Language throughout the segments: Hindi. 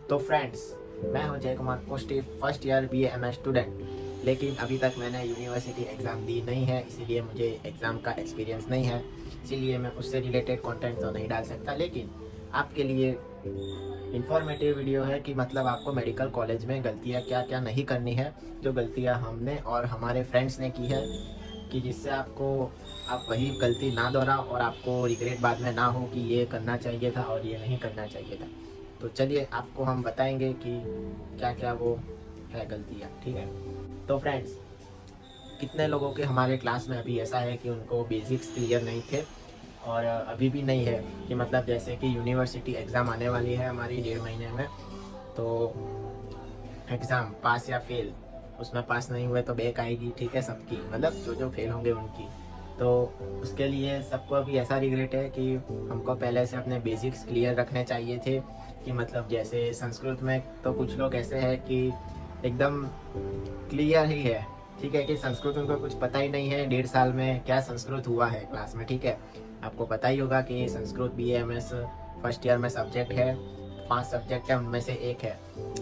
तो फ्रेंड्स, मैं हूं Jay Kumar Posti, first year BA student. लेकिन अभी तक मैंने यूनिवर्सिटी एग्ज़ाम दी नहीं है, इसीलिए मुझे एग्ज़ाम का एक्सपीरियंस नहीं है। इसीलिए मैं उससे रिलेटेड कंटेंट तो नहीं डाल सकता, लेकिन आपके लिए इंफॉर्मेटिव वीडियो है कि मतलब आपको मेडिकल कॉलेज में गलतियाँ क्या क्या नहीं करनी है, जो गलतियाँ हमने और हमारे फ्रेंड्स ने की है, कि जिससे आप वही गलती ना दोहराओ और आपको रिग्रेट बाद में ना हो कि ये करना चाहिए था और ये नहीं करना चाहिए था। तो चलिए आपको हम बताएंगे कि क्या क्या वो है गलतियाँ, ठीक है। तो फ्रेंड्स, कितने लोगों के हमारे क्लास में अभी ऐसा है कि उनको बेसिक्स क्लियर नहीं थे और अभी भी नहीं है, कि मतलब जैसे कि यूनिवर्सिटी एग्ज़ाम आने वाली है हमारी 1.5 महीने में। तो एग्ज़ाम पास या फेल, उसमें पास नहीं हुए तो बैक आएगी, ठीक है, सबकी, मतलब जो जो फेल होंगे उनकी। तो उसके लिए सबको अभी ऐसा रिग्रेट है कि हमको पहले से अपने बेसिक्स क्लियर रखने चाहिए थे। कि मतलब जैसे संस्कृत में तो कुछ लोग ऐसे हैं कि एकदम क्लियर ही है, ठीक है, कि संस्कृत उनको कुछ पता ही नहीं है। 1.5 साल में क्या संस्कृत हुआ है क्लास में, ठीक है। आपको पता ही होगा कि संस्कृत BA फर्स्ट ईयर में सब्जेक्ट है, 5 सब्जेक्ट है, उनमें से एक है।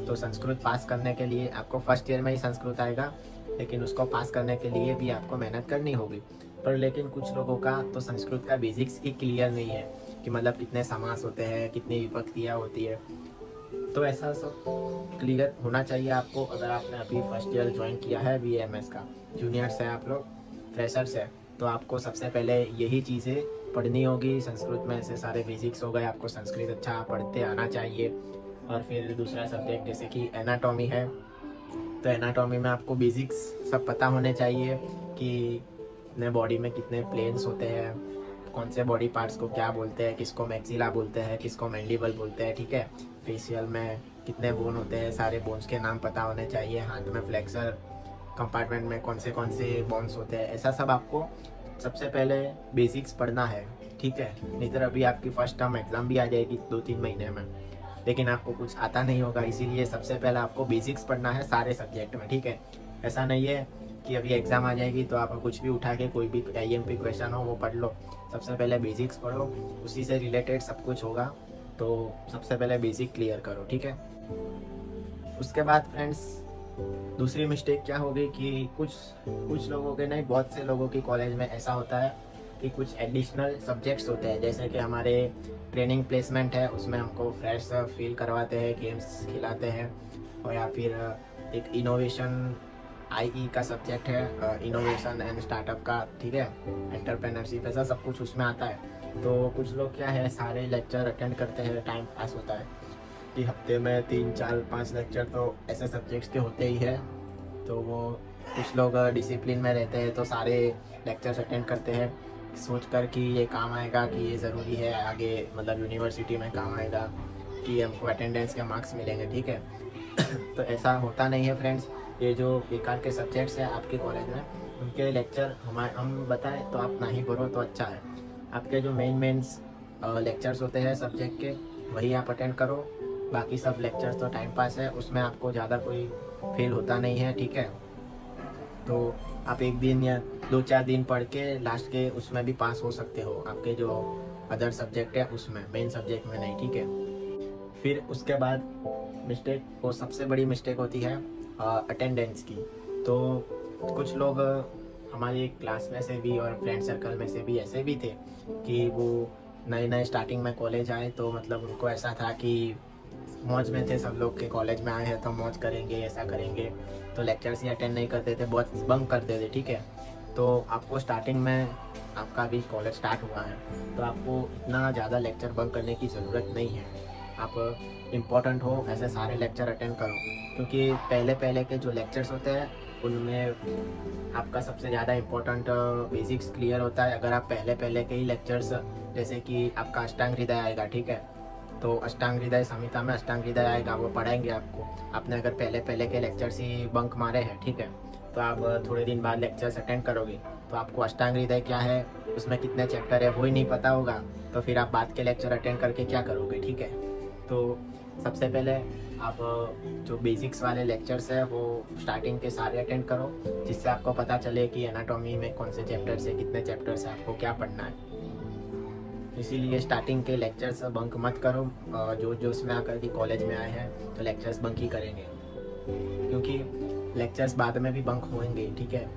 तो संस्कृत पास करने के लिए आपको फर्स्ट ईयर में ही संस्कृत आएगा, लेकिन उसको पास करने के लिए भी आपको मेहनत करनी होगी। पर लेकिन कुछ लोगों का तो संस्कृत का बेसिक्स ही क्लियर नहीं है, कि मतलब कितने समास होते हैं, कितनी विभक्तियाँ होती है। तो ऐसा सब क्लियर होना चाहिए आपको। अगर आपने अभी फर्स्ट ईयर ज्वाइन किया है BA का, जूनियर्स है आप लोग, फ्रेशर्स है, तो आपको सबसे पहले यही चीज़ें पढ़नी होगी। संस्कृत में से सारे बेसिक्स हो गए, आपको संस्कृत अच्छा पढ़ते आना चाहिए। और फिर दूसरा सब्जेक्ट जैसे कि एनाटॉमी है, तो एनाटॉमी में आपको बेसिक्स सब पता होने चाहिए कि अपने बॉडी में कितने प्लेन्स होते हैं, कौन से बॉडी पार्ट्स को क्या बोलते हैं, किसको मैक्सिला बोलते हैं, किसको मैंडिबल बोलते हैं, ठीक है। फेशियल में कितने बोन होते हैं, सारे बोन्स के नाम पता होने चाहिए। हाथ में फ्लेक्सर कंपार्टमेंट में कौन से बोन्स होते हैं, ऐसा सब आपको सबसे पहले बेसिक्स पढ़ना है, ठीक है। नहीं तो अभी आपकी फर्स्ट टर्म एग्ज़ाम भी आ जाएगी 2-3 महीने में, लेकिन आपको कुछ आता नहीं होगा। इसीलिए सबसे पहले आपको बेसिक्स पढ़ना है सारे सब्जेक्ट में, ठीक है। ऐसा नहीं है कि अभी एग्ज़ाम आ जाएगी तो आप कुछ भी उठा के कोई भी IMP क्वेश्चन हो वो पढ़ लो। सबसे पहले बेसिक्स पढ़ो, उसी से रिलेटेड सब कुछ होगा। तो सबसे पहले बेसिक क्लियर करो, ठीक है। उसके बाद फ्रेंड्स, दूसरी मिस्टेक क्या होगी कि कुछ लोगों के नहीं, बहुत से लोगों की कॉलेज में ऐसा होता है कि कुछ एडिशनल सब्जेक्ट्स होते हैं। जैसे कि हमारे ट्रेनिंग प्लेसमेंट है, उसमें हमको फ्रेश फील करवाते हैं, गेम्स खिलाते हैं। और या फिर एक इनोवेशन IE का सब्जेक्ट है, इनोवेशन एंड स्टार्टअप का, ठीक है, एंटरप्रेन्योरशिप, ऐसा सब कुछ उसमें आता है। तो कुछ लोग क्या है, सारे लेक्चर अटेंड करते हैं, टाइम पास होता है कि हफ्ते में 3-4-5 लेक्चर तो ऐसे सब्जेक्ट्स के होते ही है। तो वो कुछ लोग डिसिप्लिन में रहते हैं तो सारे लेक्चर्स अटेंड करते हैं, सोच कर कि ये काम आएगा, कि ये ज़रूरी है आगे, मतलब यूनिवर्सिटी में काम आएगा, कि हमको अटेंडेंस के मार्क्स मिलेंगे, ठीक है। तो ऐसा होता नहीं है फ्रेंड्स। ये जो बेकार के सब्जेक्ट्स हैं आपके कॉलेज में, उनके लेक्चर हम बताएं तो आप ना ही भरो तो अच्छा है। आपके जो मेन लेक्चर्स होते हैं सब्जेक्ट के, वही आप अटेंड करो। बाकी सब लेक्चर्स तो टाइम पास है, उसमें आपको ज़्यादा कोई फेल होता नहीं है, ठीक है। तो आप 1 दिन या 2-4 दिन पढ़ के लास्ट के उसमें भी पास हो सकते हो, आपके जो अदर सब्जेक्ट है उसमें, मेन सब्जेक्ट में नहीं, ठीक है। फिर उसके बाद मिस्टेक, वो सबसे बड़ी मिस्टेक होती है अटेंडेंस की। तो कुछ लोग हमारी क्लास में से भी और फ्रेंड सर्कल में से भी ऐसे भी थे कि वो नए स्टार्टिंग में कॉलेज आए, तो मतलब उनको ऐसा था कि मौज में थे, सब लोग के कॉलेज में आए हैं तो मौज करेंगे, ऐसा करेंगे। तो लेक्चर्स ही अटेंड नहीं करते थे, बहुत बंक करते थे, ठीक है। तो आपको स्टार्टिंग में, आपका भी कॉलेज स्टार्ट हुआ है, तो आपको इतना ज़्यादा लेक्चर बंक करने की ज़रूरत नहीं है। आप इम्पोर्टेंट हो ऐसे सारे लेक्चर अटेंड करो, क्योंकि पहले के जो लेक्चर्स होते हैं उनमें आपका सबसे ज़्यादा इम्पोर्टेंट बेसिक्स क्लियर होता है। अगर आप पहले के ही लेक्चर्स, जैसे कि आपका अष्टांग हृदय आएगा, ठीक है, तो अष्टांग हृदय संहिता में अष्टांग हृदय आएगा, वो पढ़ाएंगे आपको। आपने अगर पहले के लेक्चर्स ही बंक मारे हैं, ठीक है, तो आप थोड़े दिन बाद लेक्चर्स अटेंड करोगे तो आपको अष्टांग हृदय क्या है, उसमें कितने चैप्टर है, वो ही नहीं पता होगा। तो फिर आप बाद के लेक्चर अटेंड करके क्या करोगे, ठीक है। तो सबसे पहले आप जो बेसिक्स वाले लेक्चर्स है वो स्टार्टिंग के सारे अटेंड करो, जिससे आपको पता चले कि एनाटॉमी में कौन से चैप्टर्स है, कितने चैप्टर्स है, आपको क्या पढ़ना है। इसीलिए स्टार्टिंग के लेक्चर्स बंक मत करो। जो जो उसमें आकर के कॉलेज में आए हैं तो लेक्चर्स बंक ही करेंगे, क्योंकि लेक्चर्स बाद में भी बंक होंगे, ठीक है।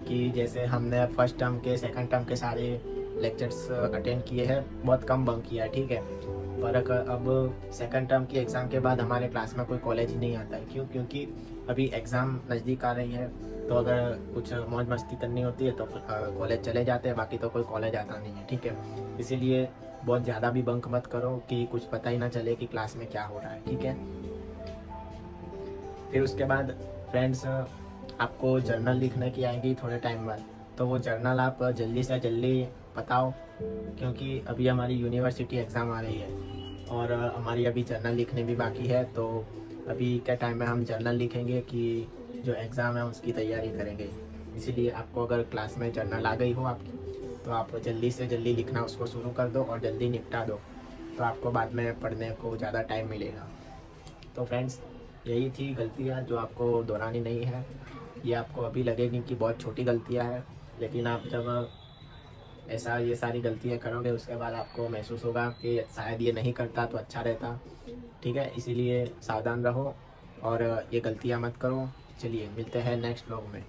कि जैसे हमने फर्स्ट टर्म के सेकंड टर्म के सारे लेक्चर्स अटेंड किए हैं, बहुत कम बंक किया है, ठीक है। पर अब सेकंड टर्म की एग्ज़ाम के बाद हमारे क्लास में कोई कॉलेज ही नहीं आता है। क्यों? क्योंकि अभी एग्ज़ाम नज़दीक आ रही है, तो अगर कुछ मौज मस्ती करनी होती है तो कॉलेज चले जाते हैं, बाकी तो कोई कॉलेज आता नहीं है, ठीक है। इसीलिए बहुत ज़्यादा भी बंक मत करो कि कुछ पता ही ना चले कि क्लास में क्या हो रहा है, ठीक है। फिर उसके बाद फ्रेंड्स, आपको जर्नल लिखने की आएगी थोड़े टाइम बाद, तो वो जर्नल आप जल्दी से जल्दी बताओ, क्योंकि अभी हमारी यूनिवर्सिटी एग्ज़ाम आ रही है और हमारी अभी जर्नल लिखने भी बाकी है। तो अभी के टाइम में हम जर्नल लिखेंगे कि जो एग्ज़ाम है उसकी तैयारी करेंगे। इसीलिए आपको अगर क्लास में जर्नल आ गई हो आपकी, तो आप जल्दी से जल्दी लिखना उसको शुरू कर दो और जल्दी निपटा दो, तो आपको बाद में पढ़ने को ज़्यादा टाइम मिलेगा। तो फ्रेंड्स, यही थी गलतियाँ जो आपको दोहरानी नहीं है। ये आपको अभी लगेगी कि बहुत छोटी गलतियाँ हैं, लेकिन आप जब ऐसा ये सारी गलतियाँ करोगे उसके बाद आपको महसूस होगा कि शायद ये नहीं करता तो अच्छा रहता, ठीक है। इसीलिए सावधान रहो और ये गलतियाँ मत करो। चलिए मिलते हैं नेक्स्ट व्लॉग में।